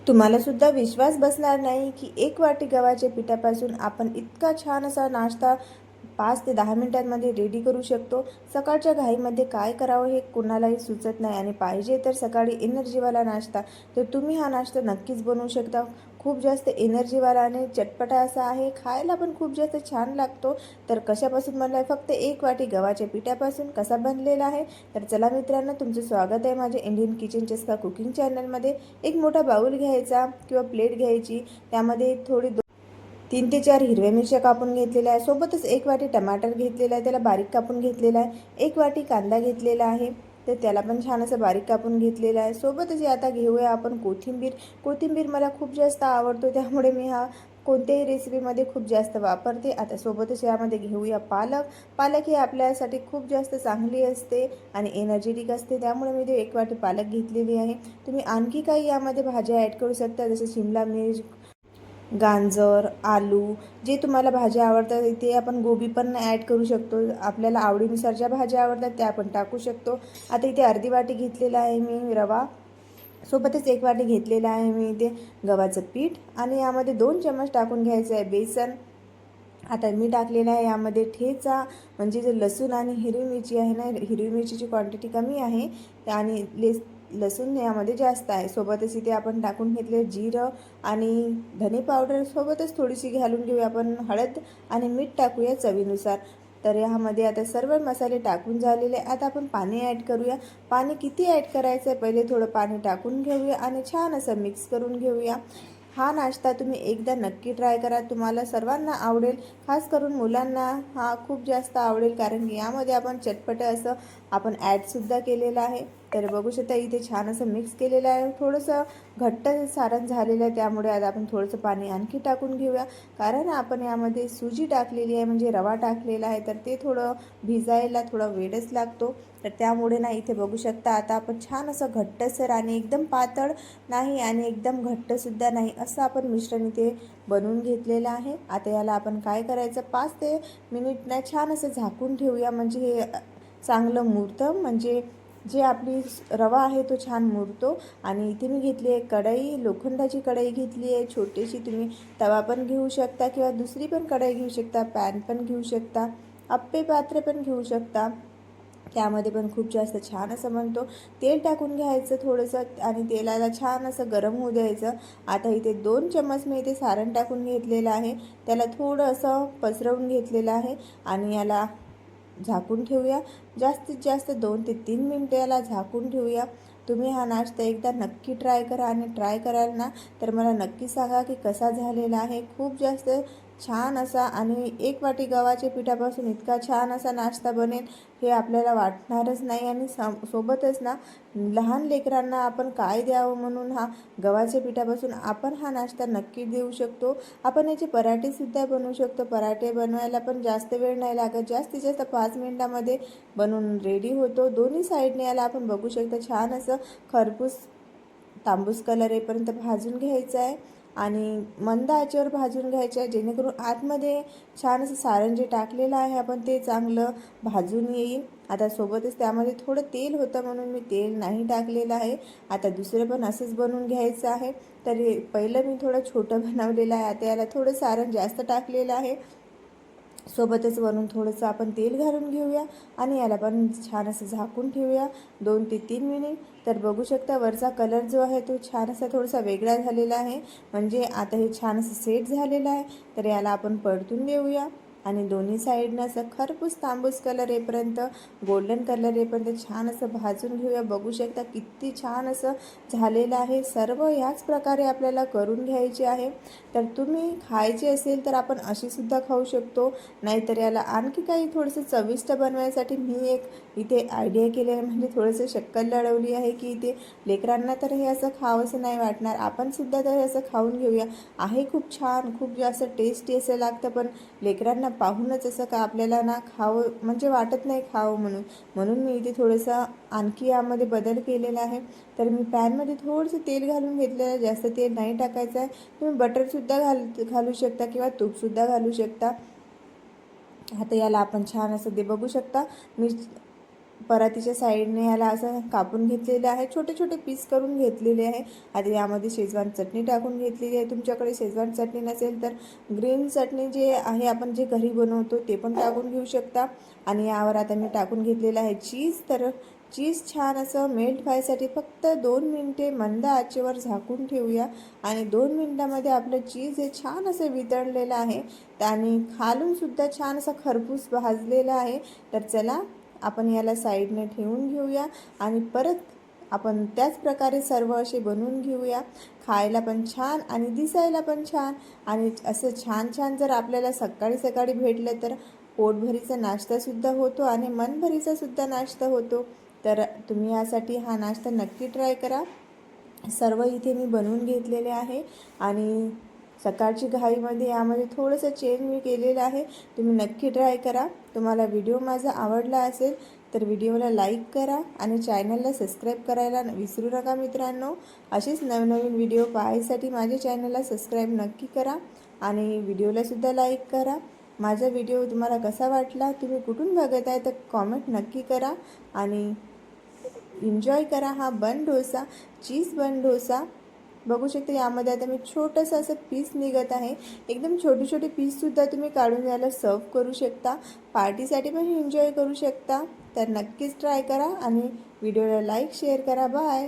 तुम्हाला सुद्धा विश्वास बसणार नाही की एक वाटी गव्हाच्या पिठापासून आपण इतका छान असा नाश्ता 5 ते 10 मिनिटांमध्ये रेडी करू शकतो। सकाळच्या घाईमध्ये काय करावं हे कुणालाही सुचत नाही आणि पाहिजे तर सकाळी एनर्जीवाला नाश्ता, तर तुम्ही हा नाश्ता नक्कीच बनवू शकता। खूप जास्त एनर्जीवाला आणि चटपटा असा आहे, खायला पण खूप जास्त छान लागतो। तर कशापासून बनला आहे? फक्त एक वाटी गव्हाच्या पिठापासून कसा बनलेला आहे? तर चला मित्रांनो, तुमचं स्वागत आहे माझ्या इंडियन किचन चस्का कुकिंग चॅनलमध्ये। एक मोठा बाउल घ्यायचा किंवा प्लेट घ्यायची, त्यामध्ये थोडी 3 ते 4 हिरव्या मिरच्या कापून घेतलेल्या आहे, सोबतच 1 वाटी टमाटर घेतलेला आहे, त्याला बारीक कापून घेतलेला आहे। 1 वाटी कांदा घेतलेला आहे, तर त्याला पण छान असं बारीक कापून घेतलेला आहे। सोबतच आता घेऊया आपण कोथिंबीर। कोथिंबीर मला खूप जास्त आवडतो, त्यामुळे मी हा कोणत्याही रेसिपीमध्ये खूप जास्त वापरते। आता सोबतच यामध्ये घेऊया पालक। पालक ही आपल्यासाठी खूप जास्त चांगली असते आणि एनर्जेटिक असते, त्यामुळे मी 1 वाटी पालक घेतलेली आहे। तुम्ही आणखी काही यामध्ये भाज्या ॲड करू शकता, जसं शिमला मिर्च, गाजर, आलू, जे तुम्हाला भाज्या आवडतात ते आपण गोबी पण ॲड करू शकतो। आपल्याला आवडीनुसार ज्या भाज्या आवडतात त्या आपण टाकू शकतो। आता इथे अर्धी वाटी घेतलेला आहे मी रवा, सोबतच 1 वाटी घेतलेला आहे मी इथे गव्हाचं पीठ आणि यामध्ये 2 चम्मच टाकून घ्यायचं आहे बेसन। आता मी टाकलेला आहे यामध्ये ठेचा, म्हणजे जे लसूण आणि हिरवी मिरची आहे ना, हिरवी मिरचीची क्वांटिटी कमी आहे आणि लसूण यामध्ये जास्त आहे। सोबतच इथे आपण टाकून घेतले जिरं आणि धने पावडर, सोबतच थोडीशी घालून घेऊया आपण हळद आणि मीठ टाकूया चवीनुसार। तर यामध्ये आता सर्व मसाले टाकून झालेले, आता आपण पाणी ॲड करूया। पाणी किती ॲड करायचं आहे, पहिले थोडं पाणी टाकून घेऊया आणि छान असं मिक्स करून घेऊया। हा नाश्ता तुम्ही एकदा नक्की ट्राय करा, तुम्हाला सर्वांना आवडेल। खास करून मुलांना हा खूप जास्त आवडेल, कारण की यामध्ये आपण चटपट असं आपण ॲडसुद्धा केलेलं आहे। तर बघू शकता इथे छान असं मिक्स केलेलं आहे, थोडंसं घट्ट सारण झालेलं आहे, त्यामुळे आता आपण थोडंसं पाणी आणखी टाकून घेऊया, कारण आपण यामध्ये सुजी टाकलेली आहे, म्हणजे रवा टाकलेला आहे, तर ते थोडं भिजायला थोडा वेळच लागतो। तर त्यामुळे ना इथे बघू शकता आता आपण छान असं घट्टसर आणि एकदम पातळ नाही आणि एकदम घट्टसुद्धा नाही असं आपण मिश्रण इथे बनवून घेतलेलं आहे। आता याला आपण काय करायचं, 5 ते मिनिट ना छान असं झाकून ठेवूया, म्हणजे हे चांगलं मुरतं, म्हणजे जे आपली रवा आहे तो छान मुरतो। आणि इथे मी घेतली आहे कढई, लोखंडाची कढई घेतली आहे छोटीशी, तुम्ही तवा पण घेऊ शकता किंवा दुसरी पण कढई घेऊ शकता, पॅन पण घेऊ शकता, आप्पे पात्र पण घेऊ शकता, त्यामध्ये पण खूप जास्त छान असं बनतो। तेल टाकून घ्यायचं थोडंसं आणि तेलाला छान असं गरम होऊ द्यायचं। आता इथे 2 चम्मच मी इथे सारण टाकून घेतलेलं आहे, त्याला थोडं असं पसरवून घेतलेलं आहे आणि याला झाकून ठेवूया। जास्तीत जास्त 2 ते 3 मिनिटं याला झाकून ठेवूया। तुम्ही हा नाश्ता एकदा नक्की ट्राय करा आणि ट्राय कराल ना तर मला नक्की सांगा की कसा झालेला आहे। खूप जास्त छान असा आणि 1 वाटी गव्हाच्या पिठापासून इतका छान असा नाश्ता बनेल हे आपल्याला वाटणारच नाही। आणि सोबतच ना लहान लेकरांना आपण काय द्यावं म्हणून हा गव्हाच्या पिठापासून आपण हा नाश्ता नक्की देऊ शकतो। आपण याचे पराठेसुद्धा बनवू शकतो, पराठे बनवायला पण जास्त वेळ नाही लागत, जास्तीत जास्त 5 मिनिटामध्ये बनवून रेडी होतो। दोन्ही साईडने याला आपण बघू शकता छान असं खरपूस तांबूस कलर येईपर्यंत भाजून घ्यायचं आहे आणि मंद आचेवर भाजून घ्यायचं आहे, जेणेकरून आतमध्ये छान असं सारण जे टाकलेलं आहे आपण ते चांगलं भाजून येईल। आता सोबतच त्यामध्ये थोडं तेल होतं म्हणून मी तेल नाही टाकलेलं आहे। आता दुसरं पण असंच बनवून घ्यायचं आहे, तर पहिलं मी थोडं छोटं बनवलेलं आहे, आता याला थोडं सारण जास्त टाकलेलं आहे। सोबतच वरून थोडंसं आपण तेल घालून घेऊया आणि याला पण छान असं झाकून ठेवूया 2 ते 3 मिनिट। तर बघू शकता वरचा कलर जो आहे तो छान असा थोडासा वेगळा झालेला आहे, म्हणजे आता हे छान असं सेट झालेलं आहे। तर याला आपण परतून देऊया आणि दोन्ही साईडनं असं खरपूस तांबूस कलर येईपर्यंत, गोल्डन कलर येईपर्यंत छान असं भाजून घेऊया। बघू शकता किती छान असं झालेलं आहे। सर्व ह्याच प्रकारे आपल्याला करून घ्यायचे आहे। तर तुम्ही खायचे असेल तर आपण अशीसुद्धा खाऊ शकतो, नाहीतर याला आणखी काही थोडंसं चविष्ट बनवायसाठी मी एक इथे आयडिया केली आहे, म्हणजे थोडंसं शक्कल लढवली आहे की इथे लेकरांना तर हे असं खावंसं नाही वाटणार, आपणसुद्धा तर हे असं खाऊन घेऊया। आहे खूप छान, खूप जास्त टेस्टी असं लागतं, पण लेकरांना पाहूनच असं का आपल्याला ना खावं म्हणजे वाटत नाही खावं म्हणून मी इथे थोडंसं आणखी यामध्ये बदल केलेला आहे। तर मी पॅनमध्ये थोडंसं तेल घालून घेतलेलं आहे, जास्त तेल नाही टाकायचं आहे। तुम्ही बटरसुद्धा घालू शकता किंवा तूपसुद्धा घालू शकता। आता याला आपण छान असं बघू शकता मी परातीच्या साईडने याला असं कापून घेतलेलं आहे, छोटे छोटे पीस करून घेतलेले आहे. आता यामध्ये शेजवान चटणी टाकून घेतलेली आहे. तुमच्याकडे शेजवान चटणी नसेल तर ग्रीन चटणी जे आहे आपण जे घरी बनवतो ते पण टाकून घेऊ शकता. आणि यावर आता मी टाकून घेतलेलं आहे चीज. तर चीज छान असं मेल्ट व्हायसाठी फक्त 2 मिनिटे मंद आचेवर झाकून ठेवूया. आणि 2 मिनिटामध्ये आपलं चीज हे छान असं वितळलेलं आहे आणि खालून सुद्धा छान असा खरपूस भाजलेला आहे. तर चला आपण याला साईडने ठेवून घेऊया आणि परत आपण त्याच प्रकारे सर्व असे बनवून घेऊया. खायला पण छान आणि दिसायला पण छान. आणि असं छान छान जर आपल्याला सकाळी सकाळी भेटलं तर पोटभरीचा नाश्तासुद्धा होतो आणि मनभरीचासुद्धा नाश्ता होतो. तर तुम्ही यासाठी हा नाश्ता नक्की ट्राय करा. सर्व इथे मी बनवून घेतलेले आहे आणि सकाळची घाईमध्ये यामध्ये थोडंसं चेंज मी केलेलं आहे. तुम्ही नक्की ट्राय करा. तुम्हाला व्हिडिओ माझा आवडला असेल तर व्हिडिओला लाईक करा आणि चॅनलला सबस्क्राईब करायला विसरू नका मित्रांनो. असेच नवनवीन व्हिडिओ पाहायसाठी माझ्या चॅनलला सबस्क्राईब नक्की करा आणि व्हिडिओलासुद्धा लाईक करा. माझा व्हिडिओ तुम्हाला कसा वाटला, तुम्ही कुठून बघत आहे तर कॉमेंट नक्की करा आणि एन्जॉय करा हा बन डोसा, चीज बन डोसा. बघू शकता यामध्ये आता मी छोटंसं असं पीस निघत आहे. एकदम छोटे छोटे पीससुद्धा तुम्ही काढून याला सर्व करू शकता. पार्टीसाठी पण एन्जॉय करू शकता. तर नक्कीच ट्राय करा आणि व्हिडिओला लाईक शेअर करा. बाय.